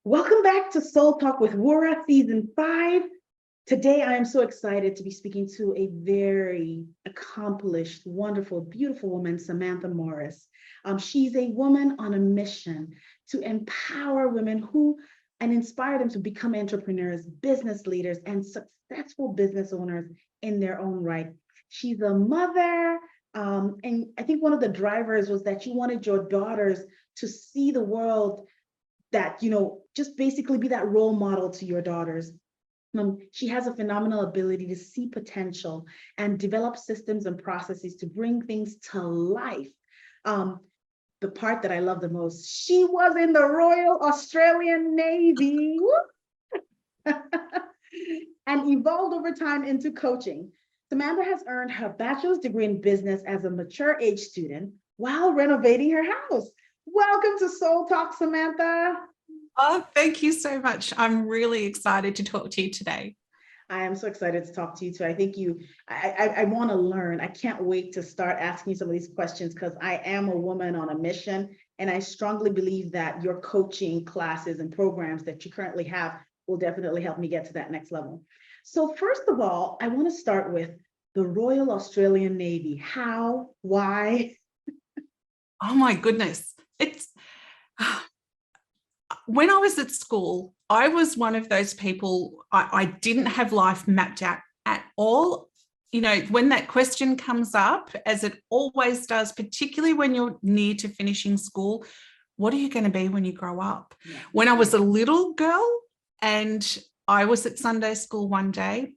Welcome back to Soul Talk with Wura Season 5. Today, I am so excited to be speaking to a very accomplished, wonderful, beautiful woman, Samantha Morris. She's a woman on a mission to empower women and inspire them to become entrepreneurs, business leaders, and successful business owners in their own right. She's a mother, and I think one of the drivers was that you wanted your daughters to see the world that, just basically be that role model to your daughters. She has a phenomenal ability to see potential and develop systems and processes to bring things to life. The part that I love the most, she was in the Royal Australian Navy and evolved over time into coaching. Samantha has earned her bachelor's degree in business as a mature age student while renovating her house. Welcome to Soul Talk, Samantha. Oh, thank you so much. I'm really excited to talk to you today. I am so excited to talk to you too. I think I want to learn. I can't wait to start asking you some of these questions because I am a woman on a mission. And I strongly believe that your coaching classes and programs that you currently have will definitely help me get to that next level. So first of all, I want to start with the Royal Australian Navy. How, why? Oh my goodness. When I was at school, I was one of those people, I didn't have life mapped out at all. When that question comes up, as it always does, particularly when you're near to finishing school, what are you going to be when you grow up? Yeah. When I was a little girl and I was at Sunday school one day,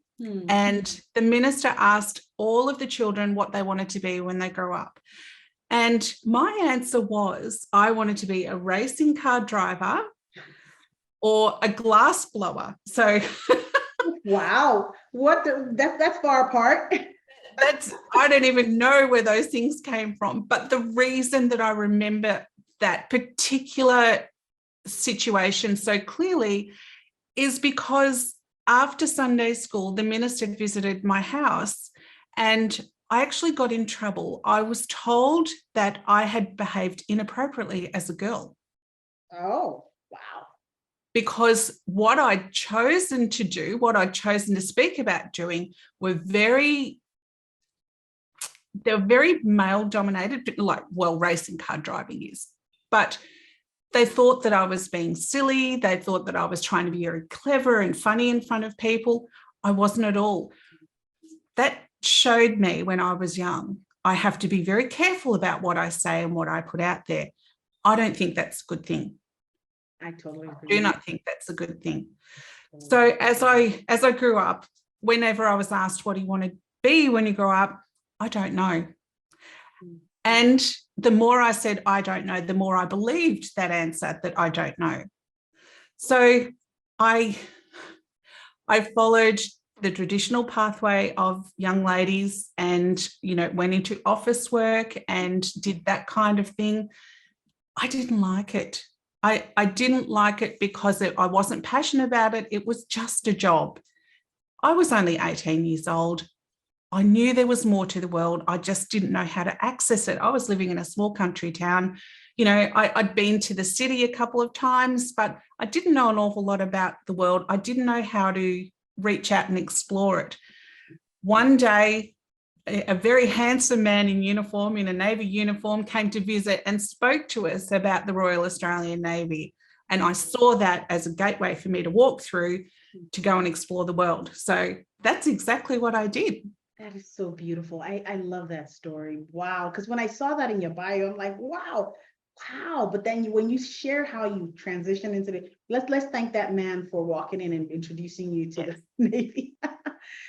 and the minister asked all of the children what they wanted to be when they grow up. And my answer was, I wanted to be a racing car driver or a glass blower. So wow, that's far apart. I don't even know where those things came from. But the reason that I remember that particular situation so clearly is because after Sunday school, the minister visited my house and I actually got in trouble. I was told that I had behaved inappropriately as a girl. Oh, wow. Because what I'd chosen to do, what I'd chosen to speak about doing they're very male dominated, racing car driving is. But they thought that I was being silly. They thought that I was trying to be very clever and funny in front of people. I wasn't at all. That showed me when I was young, I have to be very careful about what I say and what I put out there. I don't think that's a good thing. I totally agree. I do not think that's a good thing. So as I grew up, whenever I was asked what do you want to be when you grow up, I don't know. And the more I said I don't know, the more I believed that answer that I don't know. So I followed the traditional pathway of young ladies and, went into office work and did that kind of thing. I didn't like it. I didn't like it because I wasn't passionate about it. It was just a job. I was only 18 years old. I knew there was more to the world. I just didn't know how to access it. I was living in a small country town. I'd been to the city a couple of times, but I didn't know an awful lot about the world. I didn't know how to reach out and explore it. One day, a very handsome man in a Navy uniform, came to visit and spoke to us about the Royal Australian Navy. And I saw that as a gateway for me to walk through to go and explore the world. So that's exactly what I did. That is so beautiful. I love that story. Wow. Because when I saw that in your bio, I'm like, wow. But then when you share how you transition into let's thank that man for walking in and introducing you to the Navy.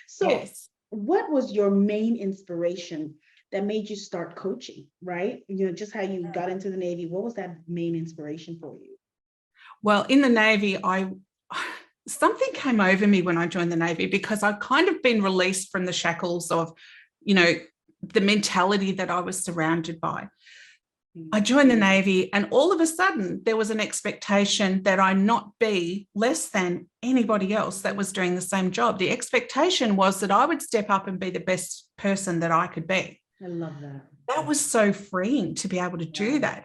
So yes. What was your main inspiration that made you start coaching, right? Just how you got into the Navy. What was that main inspiration for you? Well, in the Navy, something came over me when I joined the Navy because I'd kind of been released from the shackles of, the mentality that I was surrounded by. I joined the Navy and all of a sudden there was an expectation that I not be less than anybody else that was doing the same job. The expectation was that I would step up and be the best person that I could be. I love that. That was so freeing to be able to do that.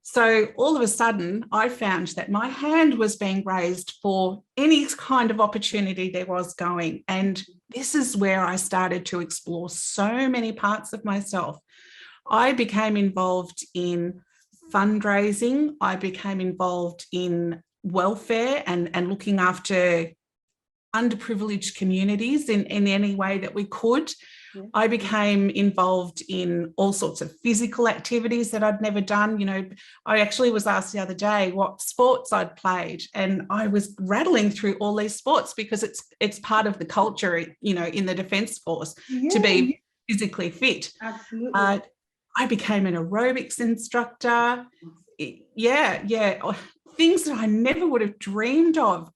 So all of a sudden, I found that my hand was being raised for any kind of opportunity there was going. And this is where I started to explore so many parts of myself. I became involved in fundraising. I became involved in welfare and looking after underprivileged communities in any way that we could. Yeah. I became involved in all sorts of physical activities that I'd never done. You know, I actually was asked the other day what sports I'd played, and I was rattling through all these sports because it's part of the culture, you know, in the Defence Force to be physically fit. Absolutely. I became an aerobics instructor. Yeah. Things that I never would have dreamed of.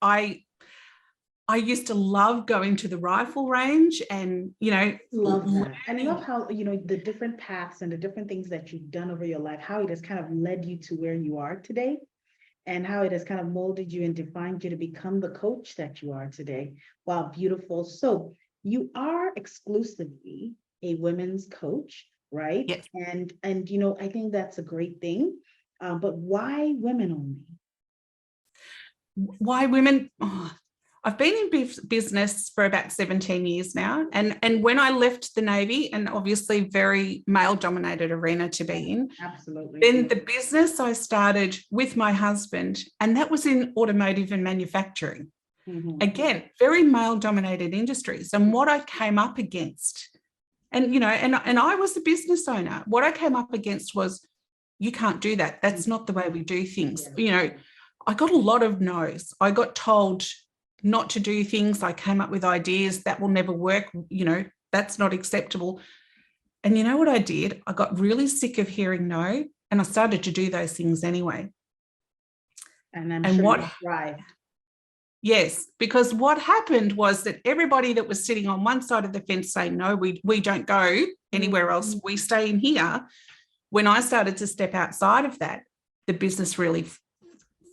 I used to love going to the rifle range and, you know. Love that. And I love how, you know, the different paths and the different things that you've done over your life, how it has kind of led you to where you are today and how it has kind of molded you and defined you to become the coach that you are today. Wow, beautiful. So you are exclusively a women's coach, right? Yes. And you know, I think that's a great thing. But why women only? Why women? Oh, I've been in business for about 17 years now. And when I left the Navy, and obviously very male-dominated arena to be in, absolutely. Then the business I started with my husband, and that was in automotive and manufacturing. Mm-hmm. Again, very male-dominated industries. And what I came up against, and you know, and I was the business owner, what I came up against was, you can't do that. That's not the way we do things. Yeah. You know, I got a lot of no's. I got told not to do things. I came up with ideas that will never work. You know, that's not acceptable. And you know what I did? I got really sick of hearing no, and I started to do those things anyway. And I'm sure you thrived. Yes, because what happened was that everybody that was sitting on one side of the fence saying, no, we don't go anywhere else, we stay in here. When I started to step outside of that, the business really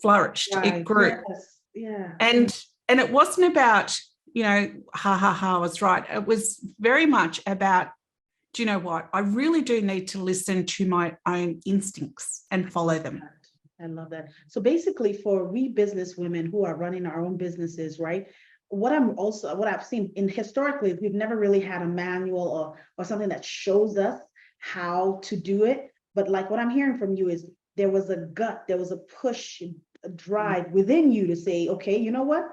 flourished. Right. It grew. Yes. Yeah. And it wasn't about, you know, I was right. It was very much about, do you know what? I really do need to listen to my own instincts and follow them. I love that. So basically for we business women who are running our own businesses, right? What I've seen in historically, we've never really had a manual or something that shows us how to do it. But like what I'm hearing from you is there was a gut, there was a push, a drive within you to say, okay, you know what?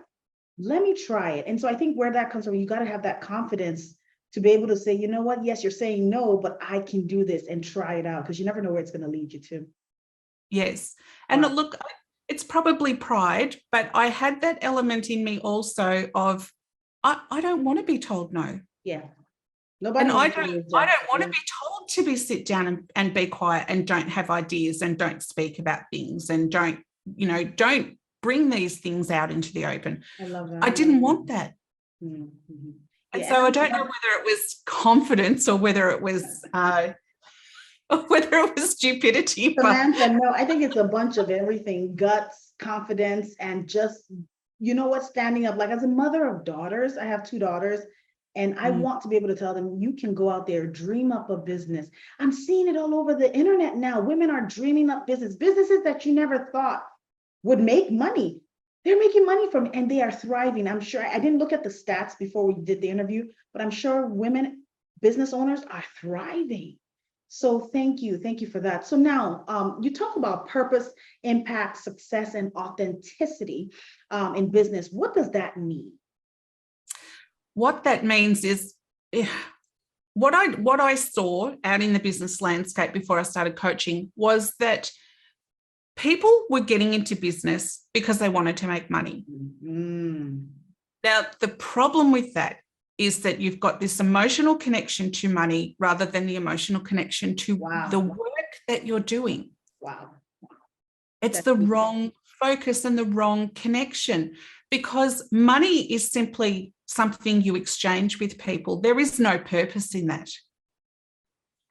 Let me try it. And so I think where that comes from, you got to have that confidence to be able to say, you know what? Yes, you're saying no, but I can do this and try it out because you never know where it's going to lead you to. Yes. And wow. Look, it's probably pride, but I had that element in me also of, I don't want to be told no. Yeah. Nobody. And I don't want to be told to sit down and be quiet and don't have ideas and don't speak about things and don't bring these things out into the open. I love that. I didn't want that. Mm-hmm. And so I don't know whether it was confidence or whether it was stupidity. Samantha, no, I think it's a bunch of everything, guts, confidence, and just, you know what, standing up. Like as a mother of daughters, I have 2 daughters, and I want to be able to tell them, you can go out there, dream up a business. I'm seeing it all over the internet now. Women are dreaming up businesses that you never thought would make money. They're making money from it and they are thriving. I'm sure, I didn't look at the stats before we did the interview, but I'm sure women business owners are thriving. So thank you for that. So now you talk about purpose, impact, success, and authenticity in business. What does that mean? What that means is what I saw out in the business landscape before I started coaching was that people were getting into business because they wanted to make money. Mm-hmm. Now, the problem with that is that you've got this emotional connection to money rather than the emotional connection to the work that you're doing. Wow. It's the wrong focus and the wrong connection because money is simply something you exchange with people. There is no purpose in that.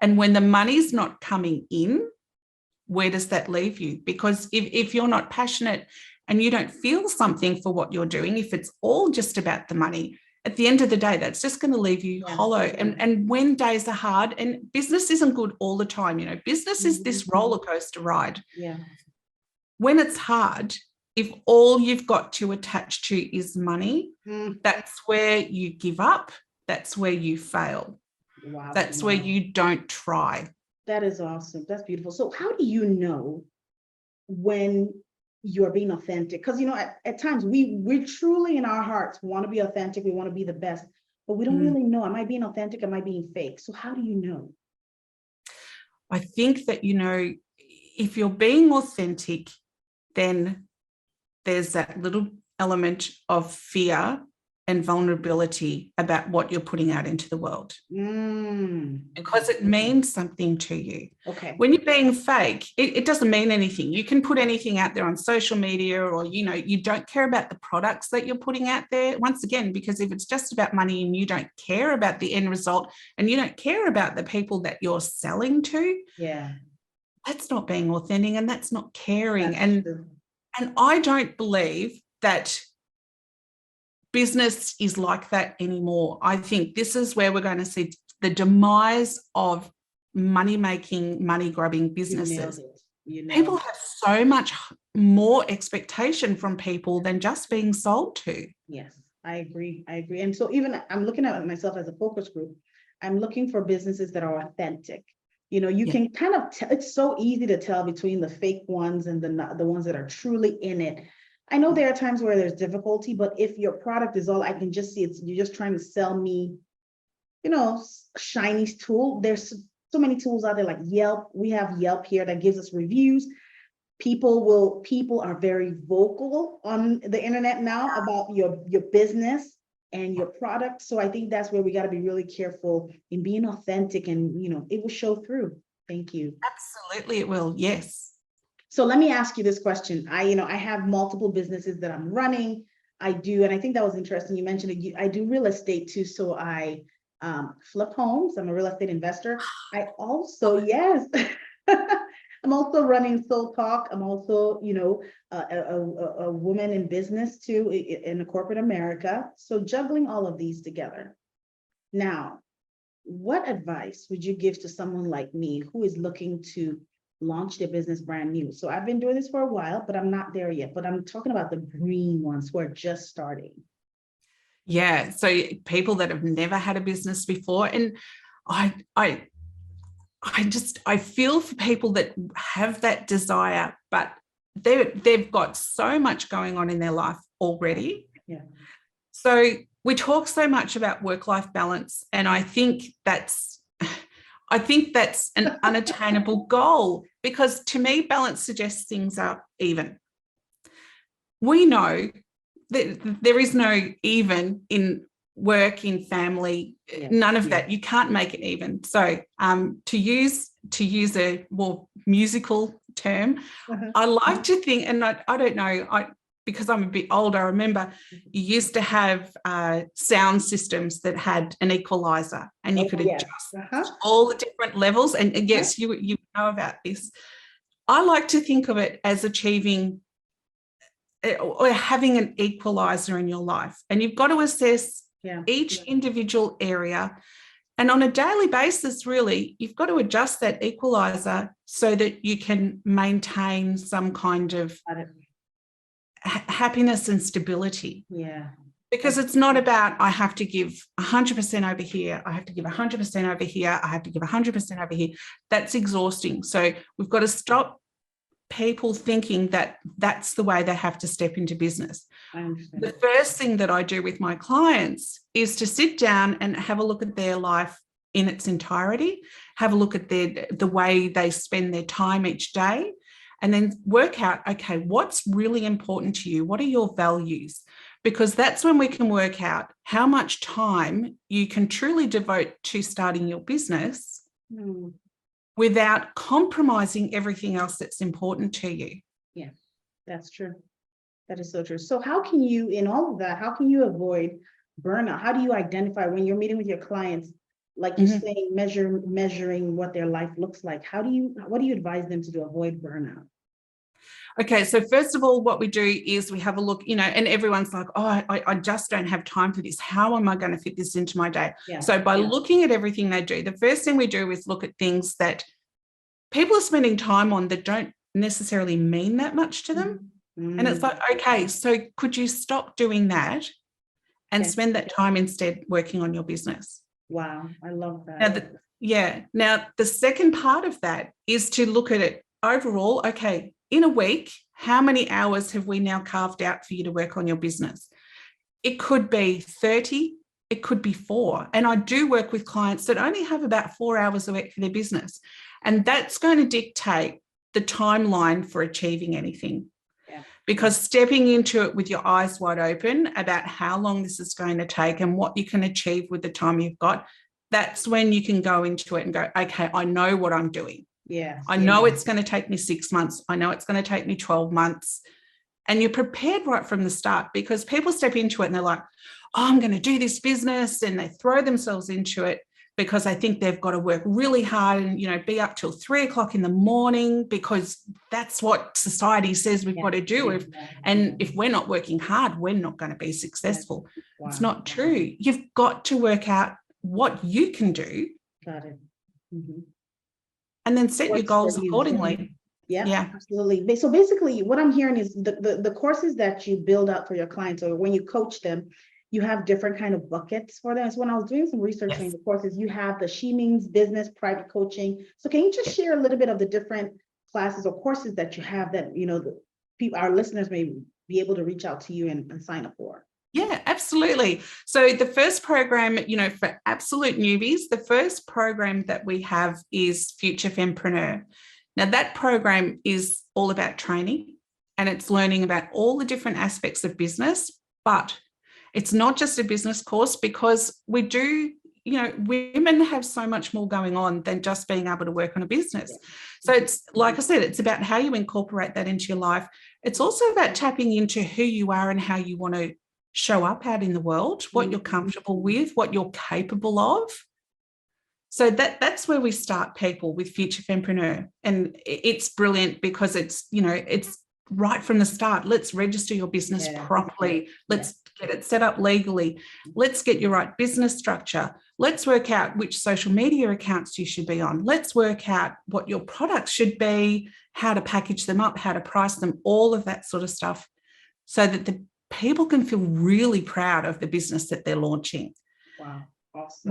And when the money's not coming in, where does that leave you? Because if you're not passionate and you don't feel something for what you're doing, if it's all just about the money, at the end of the day, that's just going to leave you Yeah. hollow. And when days are hard, and business isn't good all the time, you know, business is this roller coaster ride. Yeah. When it's hard, if all you've got to attach to is money, that's where you give up. That's where you fail. Wow. That's where you don't try. That is awesome. That's beautiful. So how do you know when you're being authentic? Because, you know, at times we truly in our hearts want to be authentic. We want to be the best, but we don't really know. Am I being authentic? Am I being fake? So how do you know? I think that, you know, if you're being authentic, then there's that little element of fear and vulnerability about what you're putting out into the world. Because it means something to you. Okay. When you're being fake, it doesn't mean anything. You can put anything out there on social media, or, you know, you don't care about the products that you're putting out there. Once again, because if it's just about money and you don't care about the end result and you don't care about the people that you're selling to, that's not being authentic, and that's not caring. That's true. And I don't believe that business is like that anymore. I think this is where we're going to see the demise of money-making, money-grubbing businesses. People have so much more expectation from people than just being sold to. Yes, I agree. I agree. And so even I'm looking at myself as a focus group. I'm looking for businesses that are authentic. You know, you can kind of tell, it's so easy to tell between the fake ones and the ones that are truly in it. I know there are times where there's difficulty, but if your product is all I can just see, you're just trying to sell me, you know, shiny tool. There's so many tools out there like Yelp. We have Yelp here that gives us reviews. People are very vocal on the internet now about your business and your product. So I think that's where we got to be really careful in being authentic, and, you know, it will show through. Thank you. Absolutely, it will. Yes. So let me ask you this question. I have multiple businesses that I'm running. I do, and I think that was interesting. You mentioned it. I do real estate too. So I flip homes. I'm a real estate investor. I also, yes, I'm also running Soul Talk. I'm also, you know, a woman in business too, in the corporate America. So juggling all of these together. Now, what advice would you give to someone like me who is looking to launch their business brand new? So I've been doing this for a while, but I'm not there yet. But I'm talking about the green ones who are just starting. Yeah. So people that have never had a business before. And I feel for people that have that desire, but they've got so much going on in their life already. Yeah. So we talk so much about work-life balance, and I think that's an unattainable goal, because to me, balance suggests things are even. We know that there is no even in work, in family, none of that. You can't make it even. So to use a more musical term, I like to think, and I don't know, because I'm a bit old, I remember you used to have sound systems that had an equalizer, and you could adjust all the different levels. And yes, you know about this. I like to think of it as achieving or having an equalizer in your life, and you've got to assess each individual area. And on a daily basis, really, you've got to adjust that equalizer so that you can maintain some kind of happiness and stability. Yeah. Because it's not about, I have to give 100% over here, I have to give 100% over here, I have to give 100% over here. That's exhausting. So we've got to stop people thinking that that's the way they have to step into business. I understand. The first thing that I do with my clients is to sit down and have a look at their life in its entirety, have a look at the way they spend their time each day, and then work out, okay, what's really important to you? What are your values? Because that's when we can work out how much time you can truly devote to starting your business without compromising everything else that's important to you. Yeah, that's true. That is so true. So how can you, in all of that, how can you avoid burnout? How do you identify when you're meeting with your clients, like you're saying, measuring what their life looks like? What do you advise them to do, avoid burnout? Okay, so first of all, what we do is we have a look, and everyone's like, oh, I just don't have time for this. How am I going to fit this into my day? Yeah. So by looking at everything they do, the first thing we do is look at things that people are spending time on that don't necessarily mean that much to them. Mm-hmm. And it's like, okay, so could you stop doing that and spend that time instead working on your business? Wow, I love that. Now, the second part of that is to look at it overall. Okay, in a week, how many hours have we now carved out for you to work on your business? It could be 30, it could be 4. And I do work with clients that only have about 4 hours a week for their business. And that's going to dictate the timeline for achieving anything. Because stepping into it with your eyes wide open about how long this is going to take and what you can achieve with the time you've got, that's when you can go into it and go, okay, I know what I'm doing. I know it's going to take me 6 months. I know it's going to take me 12 months. And you're prepared right from the start, because people step into it and they're like, oh, I'm going to do this business, and they throw themselves into it because they think they've got to work really hard and, be up till 3 o'clock in the morning because that's what society says we've got to do. If we're not working hard, we're not going to be successful. Wow. It's not true. You've got to work out what you can do. Got it. Mm-hmm. And then set your goals accordingly. Yeah, absolutely. So basically what I'm hearing is the courses that you build out for your clients, or when you coach them, you have different kind of buckets for them. So when I was doing some research on the courses, you have the She Means Business private coaching. So can you just share a little bit of the different classes or courses that you have that, the people, our listeners may be able to reach out to you and sign up for? Yeah, absolutely. So the first program, for absolute newbies, the first program that we have is Future Fempreneur. Now, that program is all about training, and it's learning about all the different aspects of business, but it's not just a business course, because we do, women have so much more going on than just being able to work on a business. So it's, like I said, it's about how you incorporate that into your life. It's also about tapping into who you are and how you want to show up out in the world, what you're comfortable with, what you're capable of. So that's where we start people with Future Fempreneur. And it's brilliant because it's right from the start. Let's register your business properly. Let's get it set up legally. Let's get your right business structure. Let's work out which social media accounts you should be on. Let's work out what your products should be, how to package them up, how to price them, all of that sort of stuff, so that the people can feel really proud of the business that they're launching. Wow. Awesome.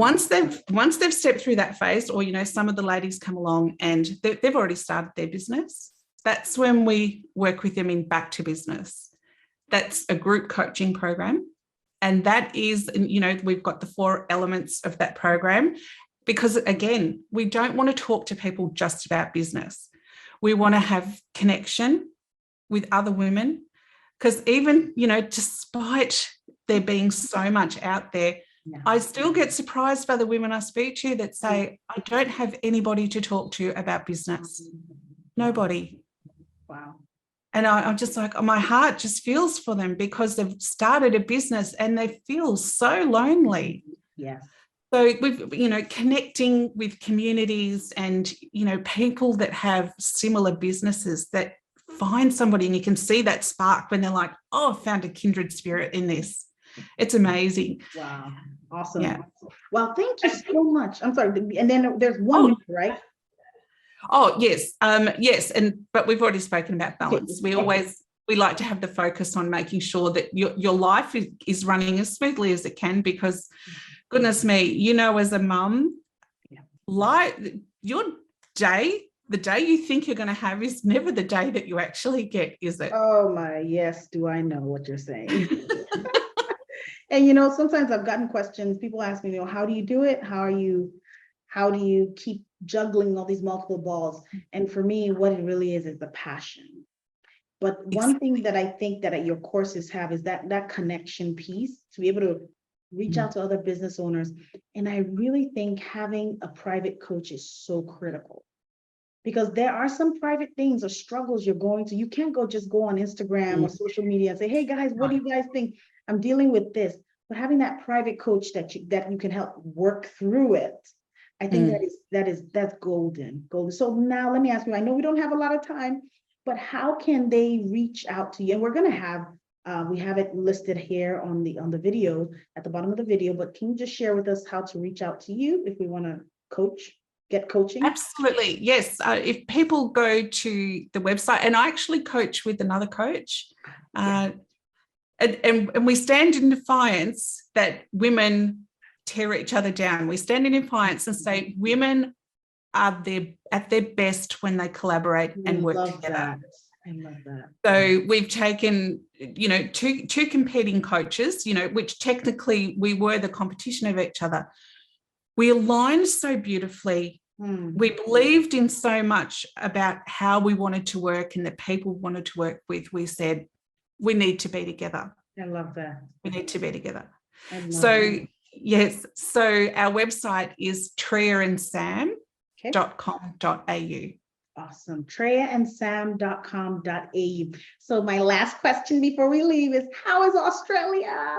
Once they've stepped through that phase, or some of the ladies come along and they've already started their business, that's when we work with them in Back to Business. That's a group coaching program, and that is, we've got the 4 elements of that program, because again, we don't want to talk to people just about business. We want to have connection with other women, because even despite there being so much out there, I still get surprised by the women I speak to that say, I don't have anybody to talk to about business. Nobody. Wow. And I'm just like, my heart just feels for them, because they've started a business and they feel so lonely. Yes. So we've, connecting with communities and, people that have similar businesses, that find somebody, and you can see that spark when they're like, oh, I found a kindred spirit in this. It's amazing. Wow. Awesome. Yeah. Well, thank you so much. I'm sorry. And then there's one minute, right? Oh, yes. Yes. But we've already spoken about balance. We like to have the focus on making sure that your life is running as smoothly as it can, because goodness me, as a mum, your day, the day you think you're going to have is never the day that you actually get, is it? Oh my, yes. Do I know what you're saying? And, sometimes I've gotten questions. People ask me, how do you do it? How do you keep juggling all these multiple balls? And for me, what it really is the passion. But one thing that I think that your courses have is that connection piece, to be able to reach out to other business owners. And I really think having a private coach is so critical, because there are some private things or struggles you're going to. You can't just go on Instagram or social media and say, hey guys, what do you guys think? I'm dealing with this. But having that private coach that you can help work through it, I think that's golden. So now let me ask you, I know we don't have a lot of time, but how can they reach out to you? And we're going to have, we have it listed here on the video at the bottom of the video, but can you just share with us how to reach out to you if we want to get coaching? Absolutely. Yes. If people go to the website, and I actually coach with another coach, and we stand in defiance that women tear each other down. We stand in defiance and say women are at their best when they collaborate and work together. I love that. So we've taken, two competing coaches, which technically we were the competition of each other. We aligned so beautifully. We believed in so much about how we wanted to work and that people wanted to work with. We said, we need to be together. I love that. We need to be together. So, yes. So our website is treyaandsam.com.au. Awesome. treyaandsam.com.au. So my last question before we leave is, how is Australia?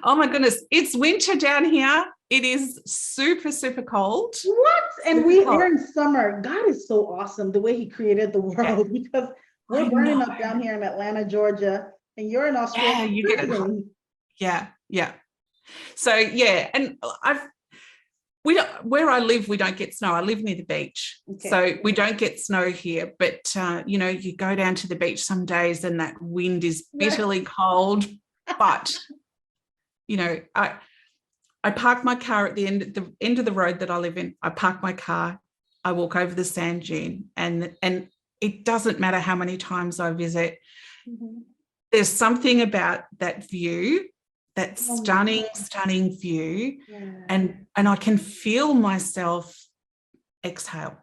Oh my goodness. It's winter down here. It is super, super cold. What? And we're in summer. God is so awesome the way he created the world, because we're burning up down here in Atlanta, Georgia, and you're in Australia. Yeah, you get it. Yeah. So and where I live, we don't get snow. I live near the beach, so we don't get snow here. But you go down to the beach some days, and that wind is bitterly cold. But I park my car at the end of the road that I live in. I park my car. I walk over the sand dune, and it doesn't matter how many times I visit. There's something about that view, that stunning view, and I can feel myself exhale.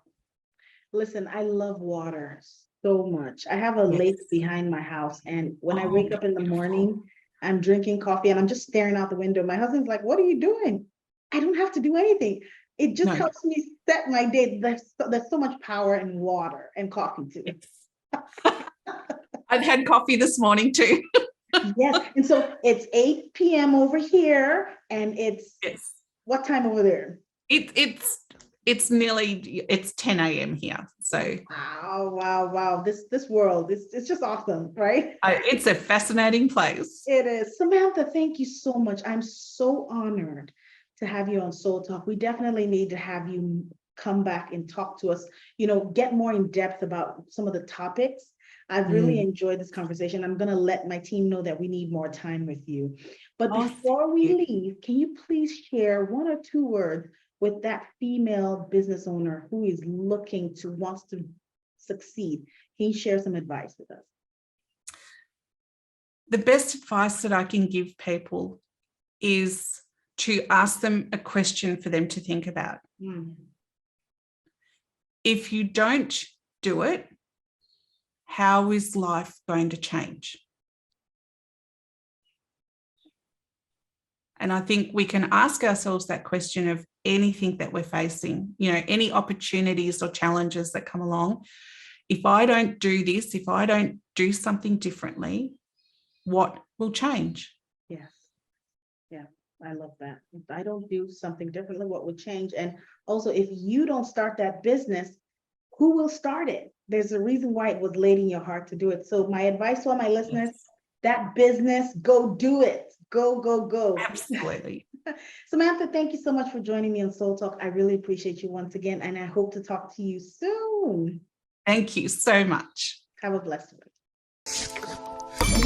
Listen, I love water so much. I have a lake behind my house, and when I wake up in the morning, I'm drinking coffee and I'm just staring out the window. My husband's like, "What are you doing?" I don't have to do anything. It just helps me set my day. There's so much power in water and coffee too. I've had coffee this morning too. Yes. And so it's 8 p.m. over here, and it's what time over there? It's nearly 10 a.m. here. So wow. This world it's just awesome, right? It's a fascinating place. It is. Samantha, thank you so much. I'm so honored to have you on Soul Talk. We definitely need to have you come back and talk to us, get more in depth about some of the topics. I've really enjoyed this conversation. I'm going to let my team know that we need more time with you. But before we leave, can you please share one or two words with that female business owner who is wants to succeed? Can you share some advice with us? The best advice that I can give people is to ask them a question for them to think about. If you don't do it, how is life going to change? And I think we can ask ourselves that question of anything that we're facing, any opportunities or challenges that come along. If I don't do this, if I don't do something differently, what will change? Yes. Yeah, I love that. If I don't do something differently, what will change? And also, if you don't start that business, who will start it? There's a reason why it was laid in your heart to do it. So my advice to all my listeners, that business, go do it. Go. Absolutely. Samantha, thank you so much for joining me on Soul Talk. I really appreciate you once again, and I hope to talk to you soon. Thank you so much. Have a blessed week.